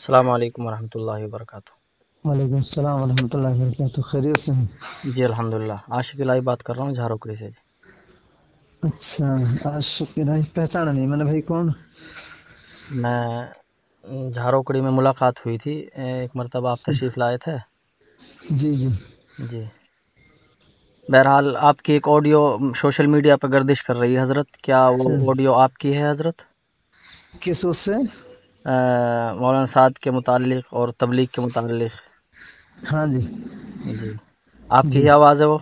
السلام علیکم ورحمۃ اللہ وبرکاتہ۔ وعلیکم السلام ورحمۃ اللہ وبرکاتہ۔ خیریت سے ہیں؟ جی الحمدللہ، عاشق الہی بات کر رہا ہوں جھاروکڑی سے۔ اچھا، عاشق الہی پہچانا نہیں میں نے بھائی، کون؟ میں جھاروکڑی میں ملاقات ہوئی تھی، ایک مرتبہ آپ تشریف لائے تھے۔ جی جی جی بہرحال آپ کی ایک آڈیو سوشل میڈیا پہ گردش کر رہی ہے حضرت، کیا وہ اچھا، آڈیو آپ کی ہے حضرت؟ کس اس سے؟ مولانا سعد کے متعلق اور تبلیغ کے متعلق۔ ہاں جی جی آپ کی جی ہی آواز ہے وہ؟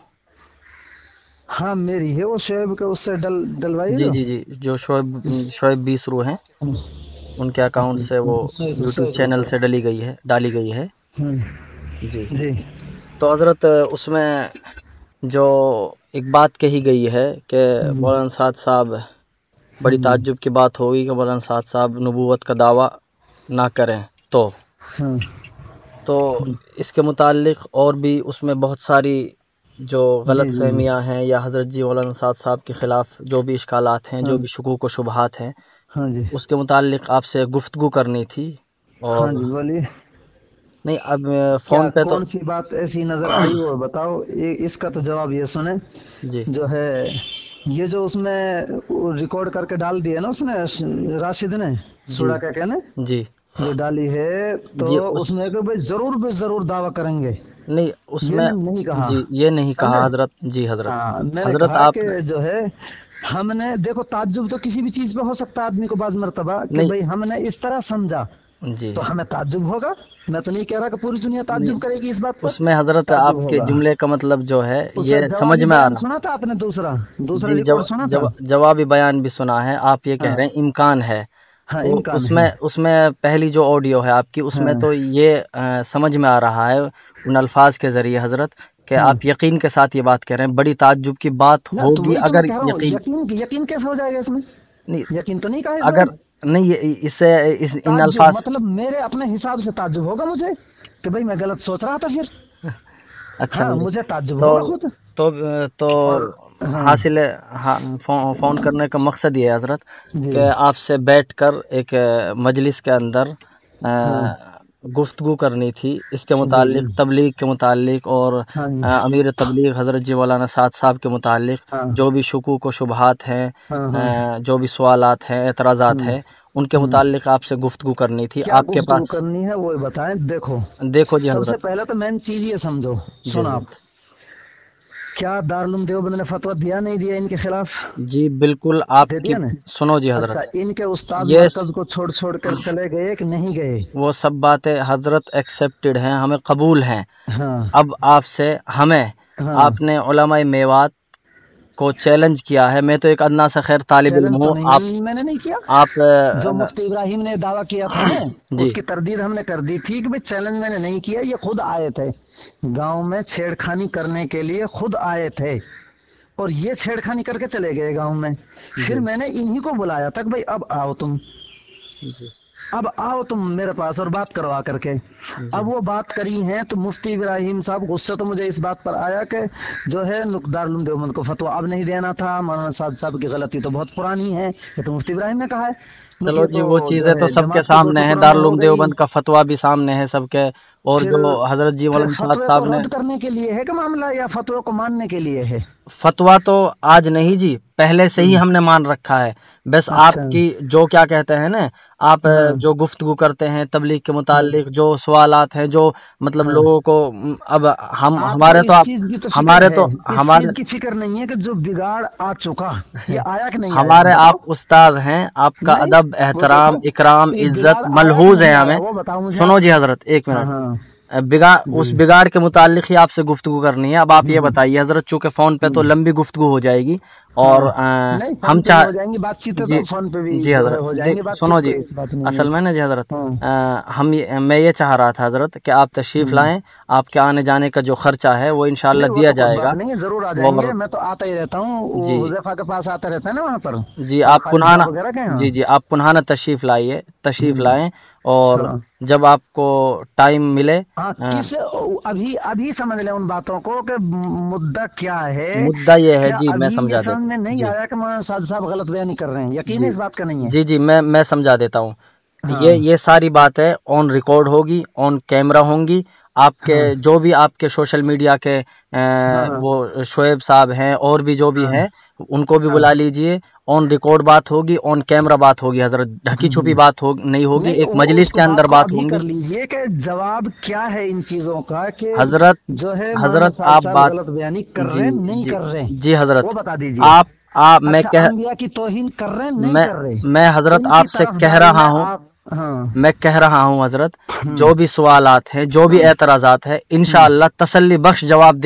ہاں میری ہے، وہ شعیب کے اس سے ڈلوائی جی جو جی جی، جو شعیب بیسرو ہیں، ان کے اکاؤنٹ سے وہ یوٹیوب چینل سے ڈالی گئی ہے۔ ہاں جی جی تو حضرت اس میں جو ایک بات کہی گئی ہے کہ مولانا سعد صاحب، بڑی تعجب کی بات ہوگی کہ مولانا سعد صاحب نبوت کا دعویٰ نہ کریں ہاں تو اس کے متعلق اور بھی اس میں بہت ساری جو جی غلط جی فہمیاں ہیں، یا حضرت جی مولانا سعد صاحب کے خلاف جو بھی اشکالات ہیں، ہاں جو بھی شکوک و شبہات ہیں، ہاں جی اس کے متعلق آپ سے گفتگو کرنی تھی۔ اور ہاں جی بولیے، نہیں، اب کیا فون پہ تو کون سی بات ایسی نظر آئی وہ بتاؤ، اس کا تو جواب یہ سنیں۔ جی جو ہے یہ جو اس میں ریکارڈ کر کے ڈال دیے نا اس نے، راشد نے، جی سوڑا کیا کہنے جی جو ڈالی ہے، تو جی اس میں کہ بھائی ضرور بے ضرور دعویٰ کریں گے، نہیں، اس یہ میں نہیں کہا، جی یہ نہیں سمجھے؟ کہا حضرت۔ جی حضرت، ہاں میں نے حضرت کہا آپ کہ جو ہے ہم نے دیکھو، تعجب تو کسی بھی چیز پہ ہو سکتا ہے آدمی کو بعض مرتبہ، کہ نہیں، بھائی ہم نے اس طرح سمجھا جی تو ہمیں تعجب ہوگا۔ میں تو نہیں کہہ رہا کہ پوری دنیا نہیں، تعجب کرے گی اس بات پر، اس میں حضرت تعجب آپ کے ہوگا۔ جملے کا مطلب جو ہے اس یہ سمجھ جوابی میں آ بیان رہا۔ سنا تھا آپ نے؟ دوسرا جی ریکارڈ سنا تھا؟ جوابی بیان بھی سنا ہے، آپ یہ کہہ ہاں رہے ہیں امکان ہے، ہاں تو امکان ہے، اس میں پہلی جو آڈیو ہے آپ کی، اس میں ہاں تو یہ سمجھ میں آ رہا ہے ان الفاظ کے ذریعے حضرت کہ ہاں آپ یقین کے ساتھ یہ بات کہہ رہے ہیں، بڑی تعجب کی بات نہ تو ہوگی وہی تو میں اگر کہہ رہا ہوں، یقین یقین کیسے ہو جائے گا اس میں؟ نہیں، یقین تو نہیں کہا اس میں۔ اگر نہیں اس سے ان تعجب الفاظ مطلب میرے اپنے حساب سے تعجب ہوگا مجھے کہ بھئی میں غلط سوچ رہا تھا پھر، اچھا ہاں حضرت، مجھے تعجب تو ہوگا خود۔ تو تو اور ہاں حاصل فون کرنے کا مقصد یہ ہے حضرت جی کہ آپ سے بیٹھ کر ایک مجلس کے اندر ہاں گفتگو کرنی تھی اس کے جی جی متعلق، تبلیغ کے متعلق، اور ہاں جی امیر تبلیغ حضرت جی مولانا سعد صاحب کے متعلق ہاں جو بھی شکوک و شبہات ہیں، ہاں ہاں جو بھی سوالات ہیں، اعتراضات ہوں ہیں، ان کے ہوں متعلق آپ سے گفتگو کرنی تھی کیا آپ کے گفتگو پاس۔ کرنی ہے وہ بتائیں۔ دیکھو دیکھو جی سب سے حضرت۔ پہلے تو مین چیز یہ سمجھو، جی سنو آپ، حضرت۔ کیا دارالعلوم دیوبند نے فتویٰ دیا نہیں دیا ان کے خلاف؟ جی بالکل، آپ دے کی دیا نا؟ سنو جی اچھا، حضرت، ان کے استاد یہ مرکز کو چھوڑ کر چلے گئے کہ نہیں گئے؟ وہ سب باتیں حضرت ایکسیپٹڈ ہیں، ہمیں قبول ہیں۔ ہاں اب آپ سے ہاں آپ نے علماء میوات کو چیلنج کیا ہے، میں تو ایک ادنا سا خیر طالب علم چیلنج تو ہوں، نہیں میں نے نہیں کیا، آپ جو مفتی ابراہیم نے دعویٰ کیا تھا نا جی اس کی تردید ہم نے کر دی تھی کہ بھئی چیلنج میں نے نہیں کیا، یہ خود آئے تھے گاؤں میں چھیڑخانی کرنے کے لیے، خود آئے تھے اور یہ چھیڑخانی کر کے چلے گئے گاؤں میں۔ پھر جی میں نے انہی کو بلایا تھا کہ بھئی اب آؤ تم، جی اب آؤ تم میرے پاس اور بات کروا کر کے۔ جی اب وہ بات کری ہیں تو مفتی ابراہیم صاحب، غصہ تو مجھے اس بات پر آیا کہ جو ہے دارالعلوم دیوبند کو فتویٰ اب نہیں دینا تھا، مولانا سعد صاحب کی غلطی تو بہت پرانی ہے، یہ تو مفتی ابراہیم نے کہا ہے، چلو یہ جی، تو وہ جو چیزیں تو ہے سب کے جماعت کی سامنے بوٹی ہیں، پرانی ہو دارالعلوم گئی۔ دیوبند کا فتویٰ بھی سامنے ہے سب کے، اور پھر جو حضرت جی پھر مولانا سعد فتوے کو صاحب نے، رد کرنے کے لیے ہے کہ معاملہ، یا فتوے کو ماننے کے لیے ہے؟ فتویٰ تو آج نہیں جی، پہلے سے ہی ہم نے مان رکھا ہے، بس آپ اچھا کی جو کیا کہتے ہیں نا، آپ ہاں جو گفتگو کرتے ہیں تبلیغ کے ہاں متعلق، جو سوالات ہیں، جو مطلب ہاں لوگوں کو، اب آپ کو ہمارے تو اس چیز کی تو فکر ہمارے ہے، تو اس چیز ہمارے کی فکر نہیں ہے کہ جو بگاڑ آ چکا یہ آیا کہ نہیں آیا، ہمارے آپ بتاؤ۔ استاد ہیں، آپ کا نہیں ادب، وہ احترام، دیکھو اکرام، یہ بگاڑ عزت آیا کہ ملحوظ ہے نہیں آیا ہمیں۔ وہ بتاؤ مجھے سنو آپ۔ جی حضرت، ایک ہاں منٹ، ہاں اس جی بگاڑ کے متعلق ہی آپ سے گفتگو کرنی ہے۔ اب آپ یہ بتائیے حضرت، چونکہ فون پہ تو لمبی گفتگو ہو جائے گی، اور ہاں نہیں ہم فون پہ بھی ہو جائیں گی بات چیتیں، جی تو فون پہ بھی جی جو ہے حضرت، ہو جائیں گی بات سنو چیت، جی، کوئی ایسی بات نہیں ہے۔ اصل میں نا جی حضرت، ہاں میں یہ چاہ رہا تھا حضرت کہ آپ تشریف لائیں، آپ کے آنے جانے کا جو خرچہ ہے وہ انشاءاللہ نہیں وہ دیا تو کوئی جائے گا، بات نہیں ہے، ضرور آ جائیں اور گے، میں تو آتا ہی رہتا ہوں، وہ جی حذیفہ کے پاس آتا رہتا ہے نا وہاں پر، جی وہ آپ خالد پنہانہ، صاحب وغیرہ کے ہاں۔ جی جی آپ پنہانہ تشریف ہوں، لائیں، اور ہاں جب آپ کو ٹائم ملے، ہاں کس ابھی سمجھ لیں ان باتوں کو کہ مدعا کیا ہے، مدعا یہ ہے، کیا جی میں ابھی یہ سمجھا سمجھ دیتا میں ہوں، نہیں جی آیا کہ مولانا صاحب غلط بیانی کر رہے ہیں؟ یقین ہے جی اس بات کا نہیں ہے؟ جی جی میں سمجھا دیتا ہوں ये सारी बातें ऑन रिकॉर्ड होगी, ऑन कैमरा होंगी। आपके जो भी आपके सोशल मीडिया के वो शोएब साहब हैं और भी जो भी हैं उनको भी बुला लीजिए। ऑन रिकॉर्ड बात होगी, ऑन कैमरा बात होगी हजरत, ढकी छुपी बात नहीं होगी, एक मजलिस के अंदर बात होगी। कर लीजिए कि जवाब क्या है इन चीजों का कि हजरत जो है हजरत आप बात गलत बयानी कर रहे हैं नहीं कर रहे हैं, जी हजरत वो बता दीजिए। आप मैं अच्छा, अंबिया की तौहीन कर रहे हैं नहीं कर रहे? मैं हजरत आपसे कह रहा हूँ, मैं कह रहा हूँ हजरत, जो भी सवालात हैं, जो भी एतराजात है, इंशाअल्लाह तसल्ली बख्श जवाब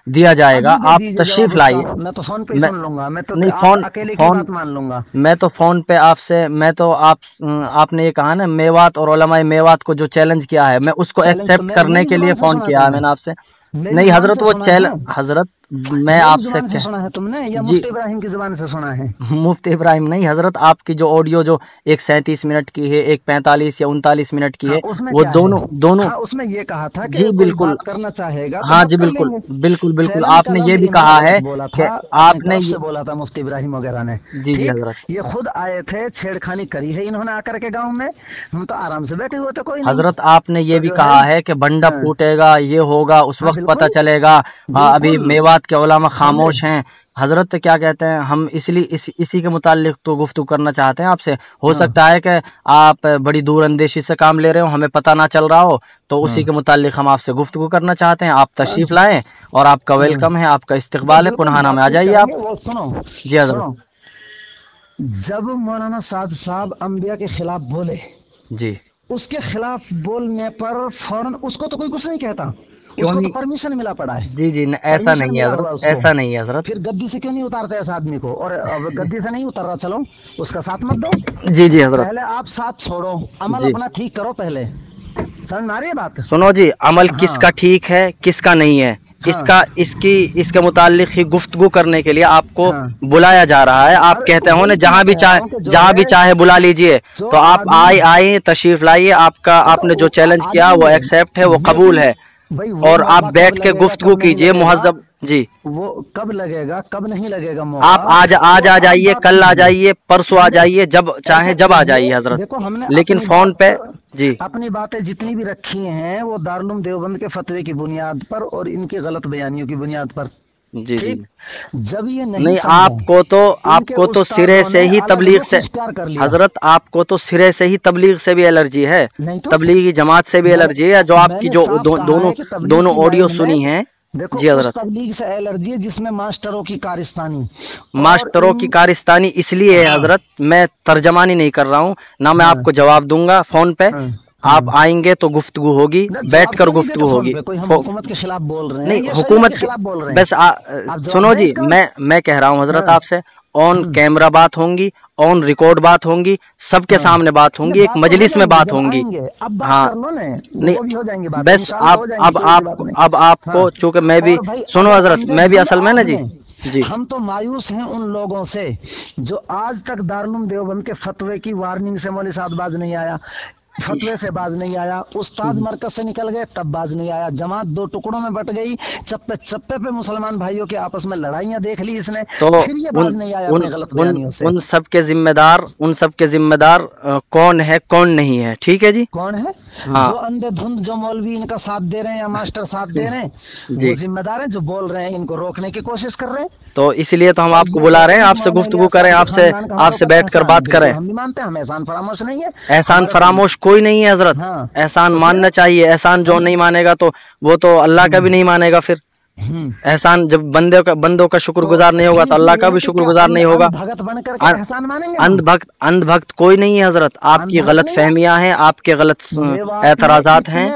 दिया जाएगा। आप तशरीफ लाइए। मैं तो फोन पे सुन लूंगा, मैं तो नहीं अकेले की बात मान लूंगा। मैं तो फोन पे आपसे, मैं तो आपने ये कहा ना मेवात और उलमाए मेवात को जो चैलेंज किया है, मैं उसको एक्सेप्ट करने के लिए फोन किया है मैंने आपसे। नहीं हजरत वो चैलेंज, हजरत मैं आपसे सुना है तुमने या मुफ्ती इब्राहिम की जुबान से सुना है? मुफ्ती इब्राहिम नहीं हजरत, आपकी जो ऑडियो जो एक 37 मिनट की है, एक 45 या 39 मिनट की है, वो दोनों उसमें ये कहा था कि जी बिल्कुल बात करना चाहेगा हाँ जी बिल्कुल बिल्कुल बिल्कुल। आपने ये भी कहा है कि आपने ये बोला था मुफ्ती इब्राहिम वगैरह ने, जी जी हजरत, ये खुद आए थे, छेड़खानी करी है इन्होंने आकर के गाँव में, हम तो आराम से बैठे हुए थे कोई नहीं। हजरत आपने ये भी कहा है कि बंडा फूटेगा, ये होगा, उस वक्त पता चलेगा। अभी मेवात के उलमा खामोश हैं हजरत, क्या कहते हैं हम, इसलिए इसी के मुतालिक तो गुफ्तगू करना चाहते हैं आपसे। हो सकता है कि आप बड़ी दूर अंदेशी से काम ले रहे हो, हमें पता ना चल रहा हो, तो उसी के मुतालिक हम आपसे गुफ्तगू करना चाहते हैं। आप तशरीफ लाएं और आपका वेलकम है, आपका इस्तकबाल है, पुनहाना में आ जाइए आप। सुनो जी हजरत, जब मौलाना साद साहब अंबिया के खिलाफ बोले जी, उसके खिलाफ बोलने पर फौरन उसको तो कोई कुछ नहीं कहता, उसको तो परमिशन मिला पड़ा है। जी जी ऐसा नहीं है हजरत, ऐसा नहीं है हजरत। फिर गद्दी से क्यों नहीं उतारते ऐसे आदमी को? और गद्दी से नहीं उतर रहा, चलो उसका साथ मत दो। जी जी हजरत, पहले आप साथ छोड़ो, अमल अपना ठीक करो पहले, समझ में आ रही है बात? सुनो जी, अमल किसका ठीक है किसका नहीं है, इसके मुतालिक ही गुफ्तगू करने के लिए आपको बुलाया जा रहा है। आप कहते हो ना जहाँ भी चाहे बुला लीजिए, तो आप आए तशरीफ लाइए। आपने जो चैलेंज किया वो एक्सेप्ट है, वो कबूल है, और आप बैठ के गुफ्तगू कीजिए मुहज्जब जी। वो कब लगेगा, कब नहीं लगेगा मौका? आप आज आ जाइए, कल आ जाइए, परसों आ जाइए, जब चाहे जब आ जाइए हजरत। देखो हमने लेकिन फोन पे जी अपनी बातें जितनी भी रखी हैं वो दारुल देवबंद के फतवे की बुनियाद पर और इनकी गलत बयानियों की बुनियाद पर। जी जी, जब ये नहीं आपको तो सिरे से ही तबलीग से हजरत, आपको तो सिरे से ही तबलीग से भी एलर्जी है, तबलीगी जमात से भी एलर्जी है, जो आपकी जो दोनों ऑडियो सुनी है। देखो जी हजरत, तबलीग से एलर्जी है जिसमें मास्टरों की कारिस्तानी इसलिए है हजरत, मैं तर्जमानी नहीं कर रहा हूँ ना, मैं आपको जवाब दूंगा फोन पे। आप आएंगे तो गुफ्तगू होगी, बैठकर गुफ्तगू होगी। हुकूमत के खिलाफ बोल रहे हैं, नहीं हुकूमत के खिलाफ बस सुनो जी, मैं कह रहा हूँ हजरत आपसे, ऑन कैमरा बात होंगी, ऑन रिकॉर्ड बात होंगी, सबके सामने बात होंगी, एक मजलिस में बात होंगी। हाँ नहीं बस अब आपको चूंकि मैं भी सुनो हजरत, मैं भी असल में ना जी हम तो मायूस हैं उन लोगों से जो आज तक दारुल देवबंद के फतवे की वार्निंग से मौलवी साहब बाज नहीं आया, फतवे से बाज नहीं आया, उस्ताद मरकज से निकल गए तब बाज नहीं आया, जमात दो टुकड़ों में बट गई, चप्पे चप्पे पे मुसलमान भाइयों के आपस में लड़ाइयां देख ली इसने, तो फिर ये बाज नहीं आया अपने गलत बयानियों से। उन सब के जिम्मेदार कौन है कौन नहीं है, ठीक है जी, कौन है? जो अंधेधुंध जो मौलवी इनका साथ दे रहे हैं या मास्टर साथ दे रहे हैं, वो जिम्मेदार है, जो बोल रहे हैं इनको रोकने की कोशिश कर रहे हैं। तो इसलिए तो हम आपको बुला रहे हैं, आपसे गुफ्तगू करें, आपसे बैठकर बात करें। हम भी मानते हैं, हम एहसान फरामोश नहीं है, एहसान फरामोश कोई नहीं है हजरत, एहसान मानना चाहिए। एहसान जो नहीं मानेगा तो वो तो अल्लाह का भी नहीं मानेगा। फिर एहसान जब बंदों का शुक्रगुजार नहीं होगा तो अल्लाह का भी शुक्रगुजार नहीं होगा। भगत बनकर एहसान मानेंगे? अंधभक्त कोई नहीं है हजरत, आपकी गलत फहमियां हैं, आपके गलत एतराजात हैं।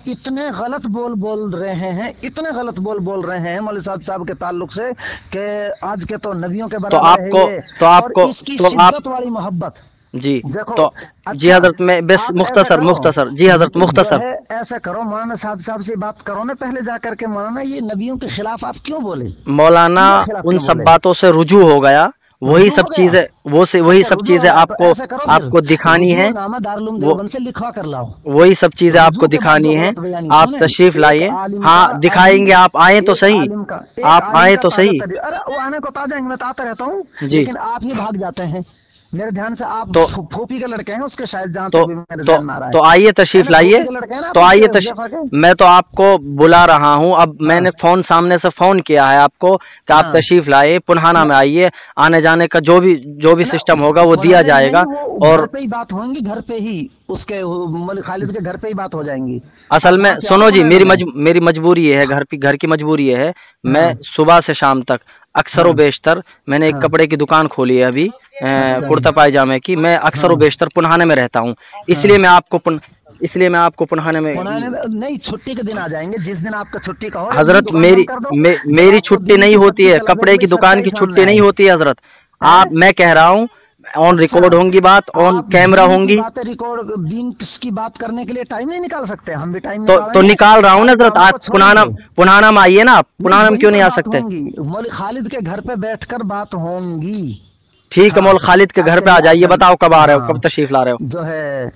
इतने गलत बोल रहे हैं, इतने गलत बोल रहे हैं मौलवी साहब के ताल्लुक से कि आज के तो नबियों के बराबर है ये, तो आपको इसकी शिद्दत वाली मोहब्बत जी। तो जी हजरत मैं बस मुख्तसर जी हजरत मुख्तसर ऐसा करो, मौलाना साहब से बात करो ना पहले जाकर के, मौलाना ये नबियों के खिलाफ आप क्यों बोले? मौलाना उन सब बातों से रुजू हो गया, वही सब चीजें आपको दिखानी है, से लिखवा कर लाओ, वही सब चीजें आपको दिखानी है। आप तशरीफ लाइए, हाँ दिखाएंगे, आप आए तो सही, आप आए तो सही। अरे वो आने को आ जाएंगे, मैं तो आता रहता हूँ, लेकिन आप ही भाग जाते हैं। मेरे ध्यान से आप तो फूफी के लड़के हैं उसके, शायद जहाँ तो तक भी मेरे ध्यान में आ रहा है। तो आइए तशरीफ है ना, लाइए, फूफी के लड़के हैं ना आप तो आइए उसके हुज़ैफा के? मैं तो आपको बुला रहा हूँ। अब हाँ मैंने फोन सामने से फोन किया है आपको कि आप हाँ तशरीफ लाइए, पुन्हाना में आइए, आने जाने का जो भी है ना, सिस्टम होगा वो दिया पुराने में जाएगा। नहीं, वो घर और पे ही बात होंगी, घर पे ही उसके मलिक खालिद के घर पे ही बात हो जाएंगी। असल आप में वहाँ पे आओ सुनो जी, पुराना में। मेरी मजबूरी ये है, घर की मजबूरी ये है, मैं हाँ सुबह से शाम तक अक्सर व हाँ बेशतर, मैंने एक हाँ, कपड़े की दुकान खोली है अभी, अच्छा कुर्ता पायजामे की। मैं अक्सर व हाँ बेशतर पुन्हाने में रहता हूँ, हाँ। इसलिए मैं आपको पुन्हाने में। पुराने में नहीं, छुट्टी के दिन आ जाएंगे, जिस दिन आपका छुट्टी का हो, एक दिन हजरत दुकान बंद कर दो। जब मेरी आपको छुट्टी दिन नहीं की होती सच्ची है, तलब है कपड़े कि की भाई दुकान की सच्चाई सामने छुट्टी नहीं आए, होती है हजरत। हैं? मैं कह रहा हूँ ऑन अच्छा, रिकॉर्ड होंगी बात, ऑन आप कैमरा दीन की होंगी। बातें रिकॉर्ड, दीन की बात करने के लिए टाइम नहीं निकाल सकते? हम भी टाइम तो निकालेंगे, निकाल रहा हूँ ना सारे हजरत, कामों आज को छोड़ेंगे। पुन्हाना में आइए ना, आप नहीं, पुन्हाना में वहीं क्यों पर नहीं आ बात सकते? होंगी, मौलिक खालिद के घर पे बैठकर बात होंगी। ठीक है, हाँ, मौल खालिद के आप घर पे आ चलिए जाइए, आगे। बताओ कब आ रहे हो, कब हाँ, तशरीफ ला रहे हो? जो है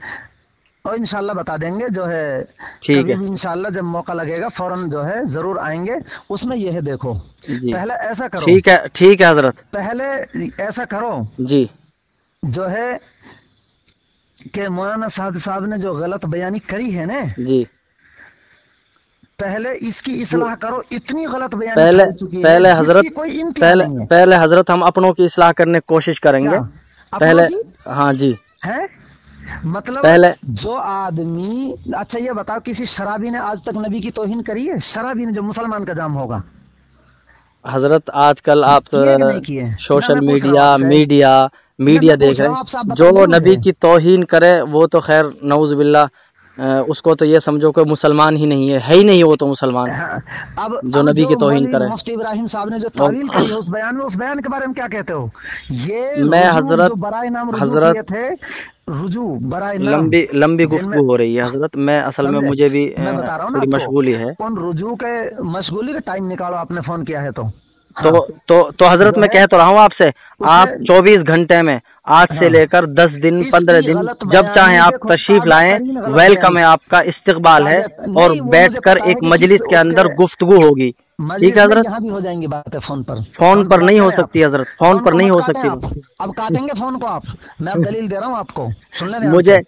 और इंशाल्लाह बता देंगे, जो है ठीक कभी है भी इंशाल्लाह जब मौका लगेगा फौरन जो है जरूर आएंगे। उसमें यह है, देखो जी, पहले ऐसा करो, ठीक है हजरत पहले ऐसा करो, जी जो है कि मौलाना साद साहब ने जो गलत बयानी करी है ना, जी। पहले इसकी इस्लाह करो। इतनी गलत बयानी पहले फैल चुकी है पहले हजरत जिसकी कोई इंतहा नहीं है। पहले हजरत हम अपनों की इस्लाह करने की कोशिश क्या करेंगे अपनों पहले। की हाँ जी, है? मतलब पहले जो आदमी, अच्छा ये बताओ, किसी शराबी ने आज तक नबी की तौहीन करी है? शराबी ने, जो मुसलमान का जाम होगा, हजरत आजकल आप किए कि नहीं किए? ना सोशल मैं पूछ रहा हूँ आपसे, मीडिया मैं देख पूछ रहे रहा हूँ हैं, आपसे, आप जो बताइए नबी मुझे। की तौहीन करे वो तो खैर नऊज़ उसको तो ये समझो कि मुसलमान ही नहीं है ही नहीं, वो तो मुसलमान हाँ, जो अब नबी जो की तौहीन मौलवी करे। मुफ्ती इब्राहिम साहब ने जो वो तावील करी है उस बयान में, उस बयान के बारे में क्या कहते हो? ये मैं रुजू हजरत जो बराए नाम रुजू हजरत किए थे, रुजू बराए नाम, लंबी जिनमें, गुफ्तगू हो रही है हजरत, मैं असल में समझे? मुझे भी मैं बता रहा हूँ ना थोड़ी आपको, मशगूली है। उन रुजू के मशगूली का टाइम निकालो, आपने फोन किया है तो। तो हाँ, हजरत जो मैं है कह तो रहा हूँ आपसे, उसे, आप 24 घंटे में आज से हाँ, लेकर 10 दिन 15 इसकी दिन गलत जब चाहें बयानी आप देखो, तशरीफ ताज़ा लाएं, तरीन गलत वेलकम बयानी, है, आपका इस्तकबाल है। ताज़ा और नहीं, वो मुझे बैठकर पता एक है कि किस मजलिस के उसके अंदर गुफ्तगू होगी। ठीक मजलिस है नहीं, हजरत, यहाँ भी हो जाएंगी बातें फोन पर। फोन फोन पे पर बात नहीं हो करें आप, सकती हजरत, फोन फोन पर को नहीं मत हो काटें सकती। आप, अब काटेंगे फोन को आप, मैं अब दलील दे रहा हूँ आपको, सुन ले ध्यान से। मुझे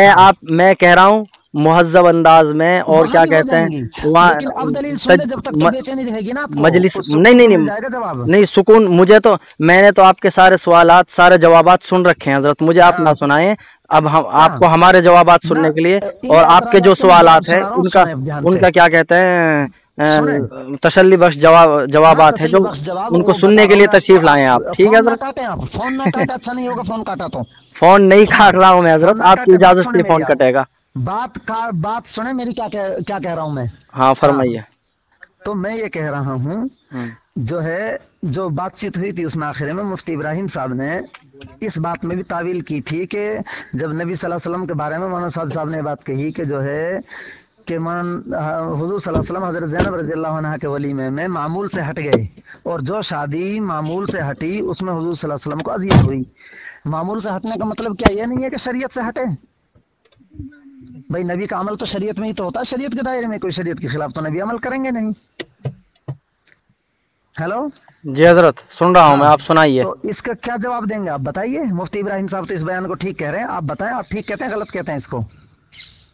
हाँ, मैं कह रहा हूँ मुहज्जब अंदाज में, और वहां क्या भी हो कहते हैं जाएंगी, वहाँ लेकिन अब दलील सुन ले, जब तक तो बेचैनी रहेगी ना आपको, मजलिस, कुछ नहीं सुकून नहीं तो मिल नहीं जाएगा जवाब। नहीं, सुकून मुझे तो, मैंने तो आपके सारे सवालात सारे जवाबात सुन रखे हैं हजरत, मुझे आप ना हाँ, सुनाएं। अब हम क्या आपको हमारे जवाबात ना, सुनने के लिए, इन और आपके जो एतराजात के मैं जवाब सवालात हैं सुना रहा हूँ, उनका सुने ध्यान से, उनका क्या कहते हैं सुने। तसल्ली बख्श हाँ, जवाबात है तसल्ली जो, बख्श जवाब उनको वो बता सुनने के रहा हूँ लिए मैं आपको। तशरीफ लाएं आप। ठीक है फोन ना हजरत, काटे, आप फोन ना काटे, अच्छा नहीं होगा फोन काटा तो। फोन नहीं हाँ, काट रहा हूँ मैं फोन हजरत, ना आपकी काटे, बात इजाजत सुने से मेरी फोन आप, कटेगा। बात सुने मेरी, क्या कह रहा हूँ मैं। हाँ हाँ, फरमाइए। तो मैं ये कह रहा हूँ, हम्म, जो है जो बातचीत हुई थी उसमें आखिर में मुफ्ती इब्राहिम साहब ने इस बात में भी तावील की थी कि जब नबी सल्लल्लाहु अलैहि वसल्लम के बारे में मौलाना साद साहब ने बात कही कि जो है कि हुजूर सल्लल्लाहु अलैहि वसल्लम हजरत ज़ैनब रज़ियल्लाहु अन्हा के वलीमे में मामूल से हट गए, और जो शादी मामूल से हटी उसमें हुजूर सल्लल्लाहु अलैहि वसल्लम को अज़ियत हुई। मामूल से हटने का मतलब क्या ये नहीं है कि शरीयत से हटे, भाई नबी का अमल तो शरीयत में ही तो होता है, शरीयत के दायरे में, कोई शरीयत के खिलाफ तो नबी अमल करेंगे नहीं। हेलो, जी हजरत सुन रहा हूँ मैं, हाँ, आप सुनाइए। तो इसका क्या जवाब देंगे आप बताइए? मुफ्ती इब्राहिम साहब तो इस बयान को ठीक कह रहे हैं, आप बताएं, आप ठीक कहते हैं गलत कहते हैं इसको?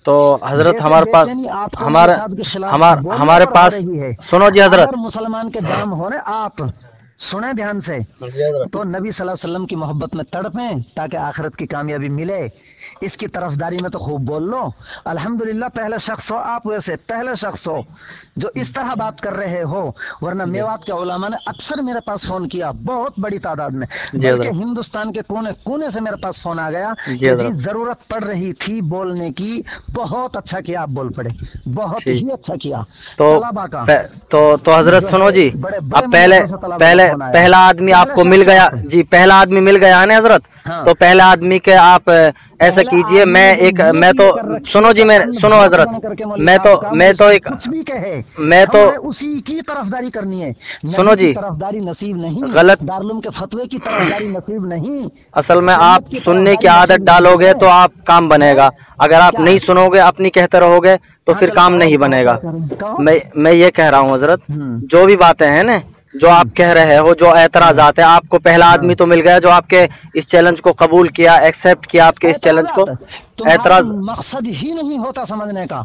तो हजरत जैसे हमारे पास बेचैनी आपको हमारे उनके साथ के खिलाफ बोलने हमारे पर हो पास रही है, सुनो जी हजरत, अगर मुसलमान के जाम हो रहे, आप सुने ध्यान से, जी हजरत, तो नबी सल्लल्लाहु अलैहि वसल्लम की मोहब्बत में तड़पें ताकि आखिरत की कामयाबी मिले, इसकी तरफदारी में तो खूब बोल लो। अल्हम्दुलिल्लाह पहले शख्स हो आप, वैसे पहले शख्स हो जो इस तरह बात कर रहे हो, वरना मेवात के उलमा ने अक्सर मेरे पास फोन किया, बहुत बड़ी तादाद में, बल्कि हिंदुस्तान के कोने कोने से मेरे पास फोन आ गया कि जी जरूरत पड़ रही थी बोलने की, बहुत अच्छा किया आप बोल पड़े, बहुत ही अच्छा किया। तो हजरत सुनो जी, अब पहला आदमी आपको मिल गया जी, पहला आदमी मिल गया है ना हजरत। हाँ, तो पहला आदमी के आप ऐसा कीजिए, मैं तो सुनो जी, सुनो हजरत, मैं तो उसी की तरफदारी करनी है, सुनो जी, तरफदारी नसीब नहीं, गलत दारुल के फतवे की तरफदारी नसीब नहीं। असल में आप सुनने की आदत डालोगे तो आप काम बनेगा, अगर आप नहीं सुनोगे अपनी कहते रहोगे तो फिर काम नहीं बनेगा। मैं ये कह रहा हूँ हजरत, जो भी बातें हैं ना جو آپ کہہ رہے ہو، جو اعتراضات ہیں، آپ کو پہلا آدمی تو مل گیا جو آپ کے اس چیلنج کو قبول کیا، ایکسیپٹ کیا آپ کے اس چیلنج کو. اعتراض مقصد ہی نہیں ہوتا سمجھنے کا.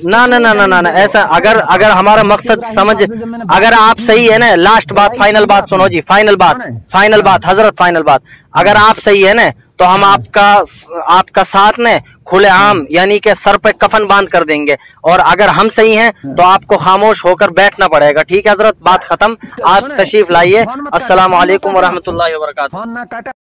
نہ نہ نہ نہ ایسا اگر ہمارا مقصد سمجھ، اگر آپ صحیح ہے نا، لاسٹ بات فائنل بات سنو جی، فائنل بات حضرت، فائنل بات، اگر آپ صحیح ہے نا تو ہم آپ کا ساتھ نا کھلے عام یعنی کہ سر پہ کفن باندھ کر دیں گے، اور اگر ہم صحیح ہیں تو آپ کو خاموش ہو کر بیٹھنا پڑے گا. ٹھیک ہے حضرت، بات ختم. آپ تشریف لائیے. السلام علیکم ورحمۃ اللہ وبرکاتہ.